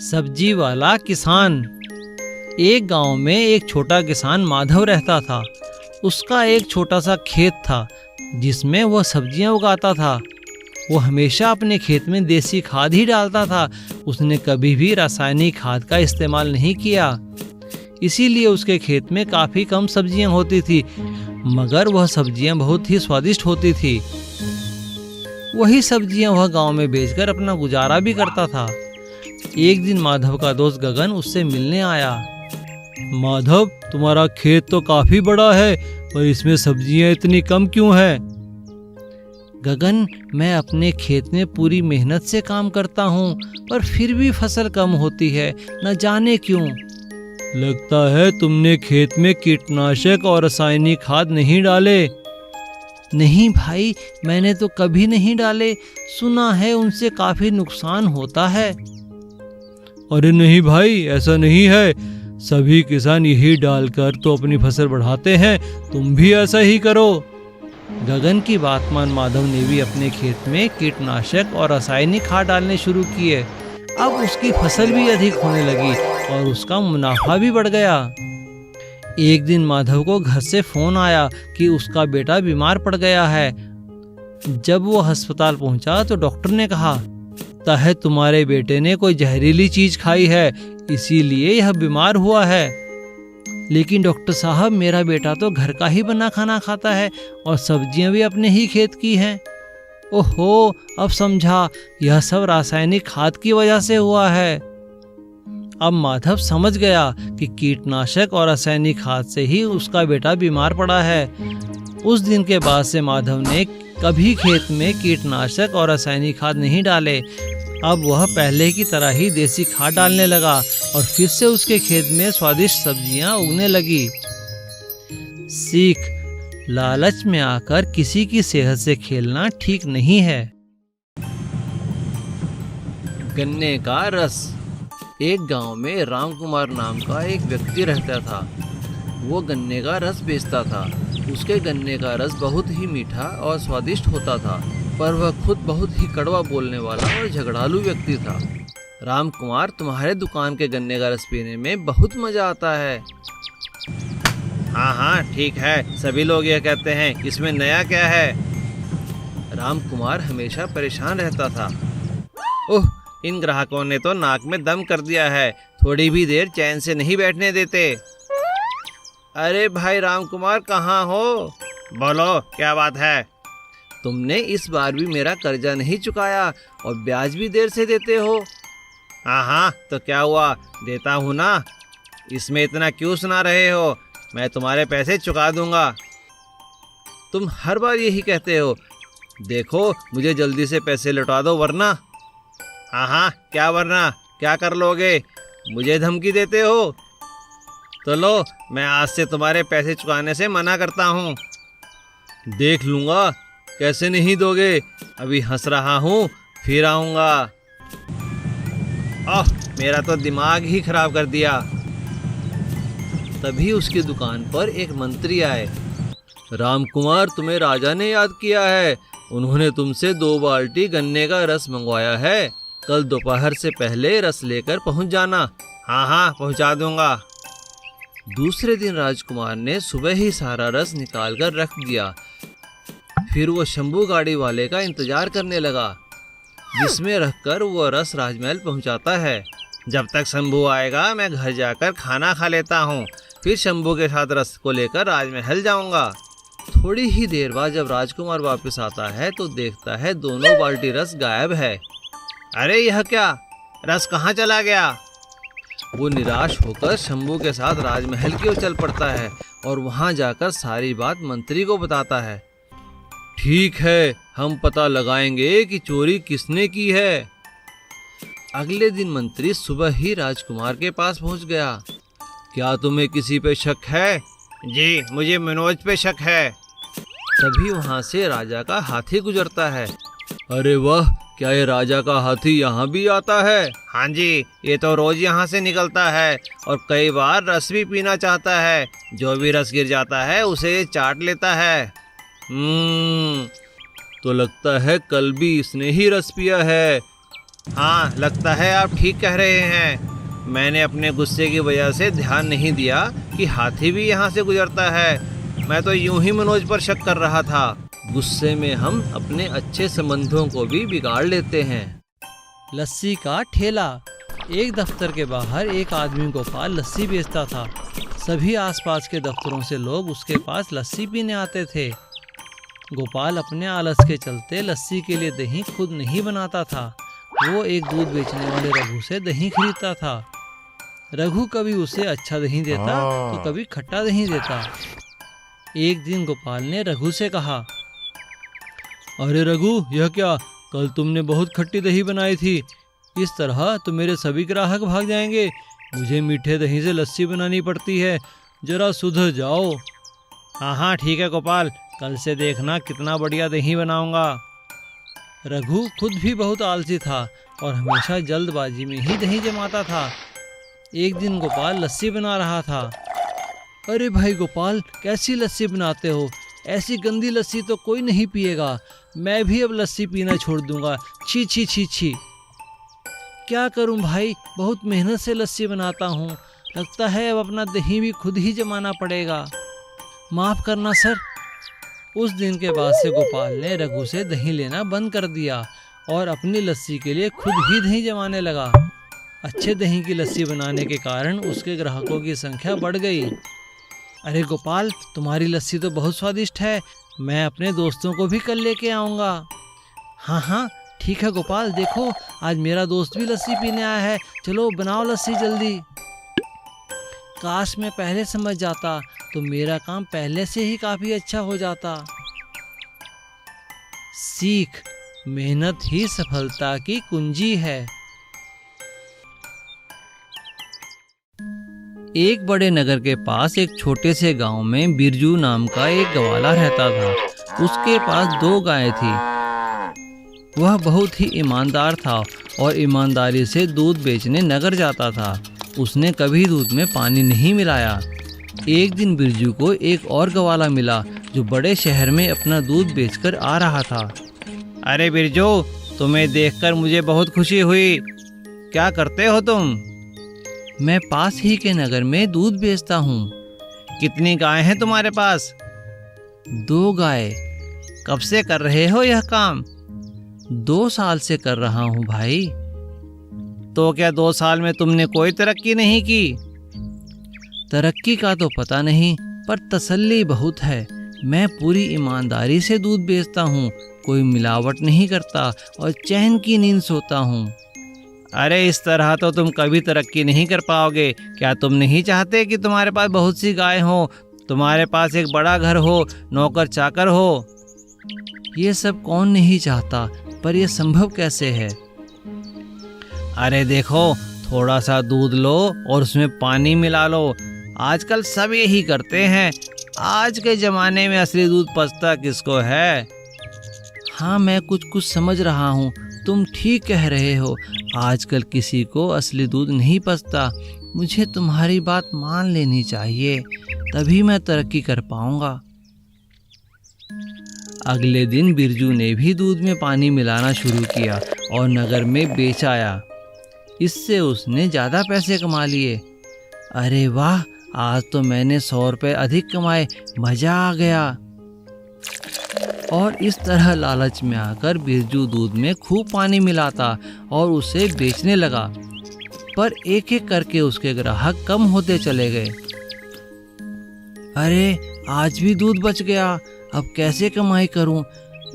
सब्जी वाला किसान। एक गांव में एक छोटा किसान माधव रहता था। उसका एक छोटा सा खेत था जिसमें वह सब्जियां उगाता था। वो हमेशा अपने खेत में देसी खाद ही डालता था। उसने कभी भी रासायनिक खाद का इस्तेमाल नहीं किया। इसीलिए उसके खेत में काफ़ी कम सब्जियां होती थी, मगर वह सब्जियां बहुत ही स्वादिष्ट होती थी। वही सब्जियां वह गांव में बेचकर अपना गुजारा भी करता था। एक दिन माधव का दोस्त गगन उससे मिलने आया। माधव, तुम्हारा खेत तो काफी बड़ा है, पर इसमें सब्जियां इतनी कम क्यों है? गगन, मैं अपने खेत में पूरी मेहनत से काम करता हूँ, पर फिर भी फसल कम होती है, न जाने क्यों। लगता है तुमने खेत में कीटनाशक और रासायनिक खाद नहीं डाले। नहीं भाई, मैंने तो कभी नहीं डाले। सुना है उनसे काफी नुकसान होता है। अरे नहीं भाई, ऐसा नहीं है। सभी किसान यही डालकर तो अपनी फसल बढ़ाते हैं, तुम भी ऐसा ही करो। गगन की बात मान माधव ने भी अपने खेत में कीटनाशक और रासायनिक खाद डालने शुरू किए। अब उसकी फसल भी अधिक होने लगी और उसका मुनाफा भी बढ़ गया। एक दिन माधव को घर से फोन आया कि उसका बेटा बीमार पड़ गया है। जब वो अस्पताल पहुंचा तो डॉक्टर ने कहा, लगता है तुम्हारे बेटे ने कोई जहरीली चीज खाई है, इसीलिए यह बीमार हुआ है। लेकिन डॉक्टर साहब, मेरा बेटा तो घर का ही बना खाना खाता है और सब्जियां भी अपने ही खेत की हैं। ओहो, अब समझा, यह सब रासायनिक खाद की वजह से हुआ है। अब माधव समझ गया कि कीटनाशक और रासायनिक खाद से ही उसका बेटा बीमार पड़ा है। उस दिन के बाद से माधव ने कभी खेत में कीटनाशक और रासायनिक खाद नहीं डाले। अब वह पहले की तरह ही देसी खाद डालने लगा और फिर से उसके खेत में स्वादिष्ट सब्जियां उगने लगी। सीख: लालच में आकर किसी की सेहत से खेलना ठीक नहीं है। गन्ने का रस। एक गांव में राम कुमार नाम का एक व्यक्ति रहता था। वो गन्ने का रस बेचता था। उसके गन्ने का रस बहुत ही मीठा और स्वादिष्ट होता था, पर वह खुद बहुत ही कड़वा बोलने वाला और झगड़ालू व्यक्ति था। राम कुमार, तुम्हारे दुकान के गन्ने का रस पीने में बहुत मजा आता है। हाँ हाँ, ठीक है, सभी लोग यह कहते हैं, इसमें नया क्या है? राम कुमार हमेशा परेशान रहता था। ओह, इन ग्राहकों ने तो नाक में दम कर दिया है, थोड़ी भी देर चैन से नहीं बैठने देते। अरे भाई राम कुमार, कहाँ हो? बोलो, क्या बात है? तुमने इस बार भी मेरा कर्जा नहीं चुकाया और ब्याज भी देर से देते हो। हाँ हाँ, तो क्या हुआ, देता हूँ ना। इसमें इतना क्यों सुना रहे हो? मैं तुम्हारे पैसे चुका दूंगा। तुम हर बार यही कहते हो। देखो, मुझे जल्दी से पैसे लौटा दो वरना। हाँ हाँ, क्या वरना? क्या कर लोगे? मुझे धमकी देते हो? तो लो, मैं आज से तुम्हारे पैसे चुकाने से मना करता हूँ। देख लूँगा कैसे नहीं दोगे। अभी हंस रहा हूँ, फिर आऊँगा। ओह, मेरा तो दिमाग ही खराब कर दिया। तभी उसकी दुकान पर एक मंत्री आए। राम कुमार, तुम्हें राजा ने याद किया है। उन्होंने तुमसे 2 बाल्टी गन्ने का रस मंगवाया है। कल दोपहर से पहले रस लेकर पहुंच जाना। हाँ हाँ, पहुंचा दूंगा। दूसरे दिन राजकुमार ने सुबह ही सारा रस निकाल कर रख दिया। फिर वो शंभू गाड़ी वाले का इंतजार करने लगा, जिसमें रखकर वो रस राजमहल पहुंचाता है। जब तक शंभू आएगा मैं घर जाकर खाना खा लेता हूँ, फिर शंभू के साथ रस को लेकर राजमहल जाऊंगा। थोड़ी ही देर बाद जब राजकुमार वापस आता है तो देखता है दोनों बाल्टी रस गायब है। अरे यह क्या, रस कहाँ चला गया? वो निराश होकर शंभू के साथ राजमहल की ओर चल पड़ता है और वहां जाकर सारी बात मंत्री को बताता है। ठीक है, हम पता लगाएंगे कि चोरी किसने की है। अगले दिन मंत्री सुबह ही राजकुमार के पास पहुंच गया। क्या तुम्हें किसी पे शक है? जी, मुझे मनोज पे शक है। तभी वहां से राजा का हाथी गुजरता है। अरे वाह, क्या ये राजा का हाथी यहाँ भी आता है? हाँ जी, ये तो रोज यहाँ से निकलता है और कई बार रस भी पीना चाहता है। जो भी रस गिर जाता है उसे ये चाट लेता है। तो लगता है कल भी इसने ही रस पिया है। हाँ, लगता है आप ठीक कह रहे हैं। मैंने अपने गुस्से की वजह से ध्यान नहीं दिया कि हाथी भी यहाँ से गुजरता है। मैं तो यूं ही मनोज पर शक कर रहा था। गुस्से में हम अपने अच्छे संबंधों को भी बिगाड़ लेते हैं। लस्सी का ठेला। एक दफ्तर के बाहर एक आदमी गोपाल लस्सी बेचता था। सभी आसपास के दफ्तरों से लोग उसके पास लस्सी पीने आते थे। गोपाल अपने आलस के चलते लस्सी के लिए दही खुद नहीं बनाता था। वो एक दूध बेचने वाले रघु से दही खरीदता था। रघु कभी उसे अच्छा दही देता तो कभी खट्टा दही देता। एक दिन गोपाल ने रघु से कहा, अरे रघु, यह क्या, कल तुमने बहुत खट्टी दही बनाई थी। इस तरह तो मेरे सभी ग्राहक भाग जाएंगे। मुझे मीठे दही से लस्सी बनानी पड़ती है, जरा सुधर जाओ। हाँ हाँ ठीक है गोपाल, कल से देखना कितना बढ़िया दही बनाऊंगा। रघु खुद भी बहुत आलसी था और हमेशा जल्दबाजी में ही दही जमाता था। एक दिन गोपाल लस्सी बना रहा था। अरे भाई गोपाल, कैसी लस्सी बनाते हो? ऐसी गंदी लस्सी तो कोई नहीं पिएगा। मैं भी अब लस्सी पीना छोड़ दूंगा। छी छी छी छी। क्या करूं भाई, बहुत मेहनत से लस्सी बनाता हूं। लगता है अब अपना दही भी खुद ही जमाना पड़ेगा। माफ़ करना सर। उस दिन के बाद से गोपाल ने रघु से दही लेना बंद कर दिया और अपनी लस्सी के लिए खुद ही दही जमाने लगा। अच्छे दही की लस्सी बनाने के कारण उसके ग्राहकों की संख्या बढ़ गई। अरे गोपाल, तुम्हारी लस्सी तो बहुत स्वादिष्ट है। मैं अपने दोस्तों को भी कल लेके आऊँगा। हाँ हाँ ठीक है गोपाल, देखो आज मेरा दोस्त भी लस्सी पीने आया है। चलो बनाओ लस्सी जल्दी। काश मैं पहले समझ जाता तो मेरा काम पहले से ही काफ़ी अच्छा हो जाता। सीख, मेहनत ही सफलता की कुंजी है। एक बड़े नगर के पास एक छोटे से गांव में बिरजू नाम का एक ग्वाला रहता था। उसके पास 2 गायें थी। वह बहुत ही ईमानदार था और ईमानदारी से दूध बेचने नगर जाता था। उसने कभी दूध में पानी नहीं मिलाया। एक दिन बिरजू को एक और ग्वाला मिला जो बड़े शहर में अपना दूध बेचकर आ रहा था। अरे बिरजू, तुम्हें देखकर मुझे बहुत खुशी हुई। क्या करते हो तुम? मैं पास ही के नगर में दूध बेचता हूँ। कितनी गाय हैं तुम्हारे पास? 2 गाय। कब से कर रहे हो यह काम? 2 साल से कर रहा हूँ भाई। तो क्या 2 साल में तुमने कोई तरक्की नहीं की? तरक्की का तो पता नहीं, पर तसल्ली बहुत है। मैं पूरी ईमानदारी से दूध बेचता हूँ, कोई मिलावट नहीं करता और चैन की नींद सोता हूँ। अरे इस तरह तो तुम कभी तरक्की नहीं कर पाओगे। क्या तुम नहीं चाहते कि तुम्हारे पास बहुत सी गाय हो, तुम्हारे पास एक बड़ा घर हो, नौकर चाकर हो? ये सब कौन नहीं चाहता, पर यह संभव कैसे है? अरे देखो, थोड़ा सा दूध लो और उसमें पानी मिला लो। आजकल सब यही करते हैं। आज के ज़माने में असली दूध पचता किसको है? हाँ, मैं कुछ समझ रहा हूँ। तुम ठीक कह रहे हो। आजकल किसी को असली दूध नहीं पचता। मुझे तुम्हारी बात मान लेनी चाहिए, तभी मैं तरक्की कर पाऊंगा। अगले दिन बिरजू ने भी दूध में पानी मिलाना शुरू किया और नगर में बेच आया। इससे उसने ज़्यादा पैसे कमा लिए। अरे वाह, आज तो मैंने 100 रुपये अधिक कमाए। मज़ा आ गया। और इस तरह लालच में आकर बिरजू दूध में खूब पानी मिलाता और उसे बेचने लगा। पर एक एक करके उसके ग्राहक कम होते चले गए। अरे आज भी दूध बच गया। अब कैसे कमाई करूं?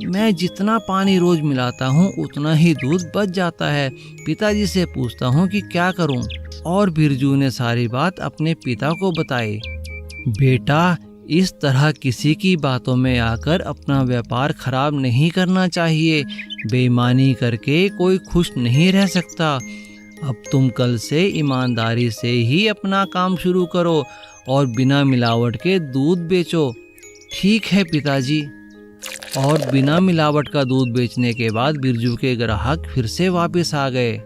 मैं जितना पानी रोज मिलाता हूं उतना ही दूध बच जाता है। पिताजी से पूछता हूं कि क्या करूं। और बिरजू ने सारी बात अपने पिता को बताई। बेटा, इस तरह किसी की बातों में आकर अपना व्यापार खराब नहीं करना चाहिए। बेईमानी करके कोई खुश नहीं रह सकता। अब तुम कल से ईमानदारी से ही अपना काम शुरू करो और बिना मिलावट के दूध बेचो। ठीक है पिताजी। और बिना मिलावट का दूध बेचने के बाद बिरजू के ग्राहक फिर से वापस आ गए।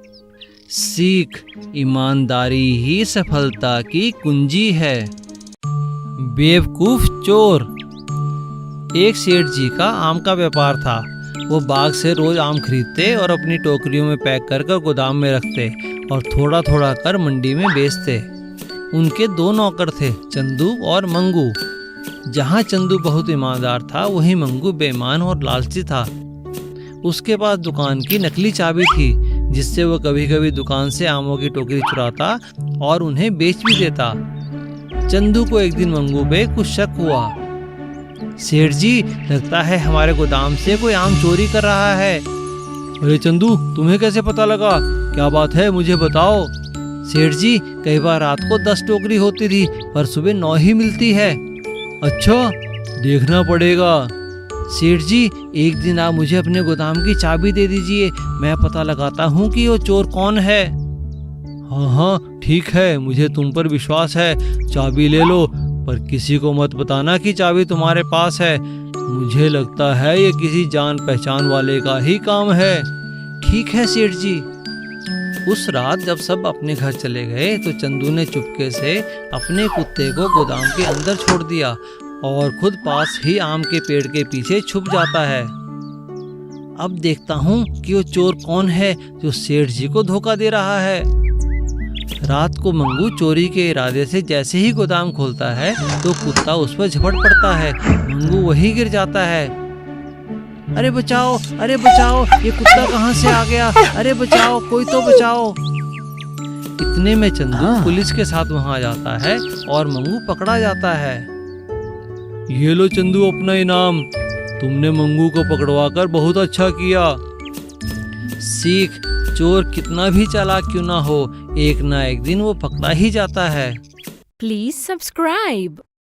सीख, ईमानदारी ही सफलता की कुंजी है। बेवकूफ चोर। एक सेठ जी का आम का व्यापार था। वो बाग से रोज आम खरीदते और अपनी टोकरियों में पैक कर कर गोदाम में रखते और थोड़ा थोड़ा कर मंडी में बेचते। उनके 2 नौकर थे, चंदू और मंगू। जहाँ चंदू बहुत ईमानदार था, वहीं मंगू बेईमान और लालची था। उसके पास दुकान की नकली चाबी थी, जिससे वो कभी कभी दुकान से आमों की टोकरी चुराता और उन्हें बेच भी देता। चंदू को एक दिन मंगू पे कुछ शक हुआ। सेठ जी, लगता है हमारे गोदाम से कोई आम चोरी कर रहा है। अरे चंदू, तुम्हें कैसे पता लगा? क्या बात है, मुझे बताओ। सेठ जी, कई बार रात को 10 टोकरी होती थी, पर सुबह 9 ही मिलती है। अच्छा, देखना पड़ेगा। सेठ जी, एक दिन आप मुझे अपने गोदाम की चाबी दे दीजिए, मैं पता लगाता हूँ कि वो चोर कौन है। हाँ, ठीक है, मुझे तुम पर विश्वास है। चाबी ले लो, पर किसी को मत बताना कि चाबी तुम्हारे पास है। मुझे लगता है ये किसी जान पहचान वाले का ही काम है। ठीक है सेठ जी। उस रात जब सब अपने घर चले गए तो चंदू ने चुपके से अपने कुत्ते को गोदाम के अंदर छोड़ दिया और खुद पास ही आम के पेड़ के पीछे छुप जाता है। अब देखता हूँ कि वो चोर कौन है जो सेठ जी को धोखा दे रहा है। रात को मंगू चोरी के इरादे से जैसे ही गोदाम खोलता है तो कुत्ता उस पर झपट पड़ता है। मंगू वहीं गिर जाता है। अरे बचाओ, अरे बचाओ, ये कुत्ता कहाँ से आ गया? अरे बचाओ, कोई तो बचाओ। इतने में चंदू पुलिस के साथ वहां जाता है और मंगू पकड़ा जाता है। ये लो चंदू अपना इनाम, तुमने मंगू को पकड़वाकर बहुत अच्छा किया। सीख, चोर कितना भी चालाक क्यों ना हो, एक ना एक दिन वो पकड़ा ही जाता है। Please subscribe.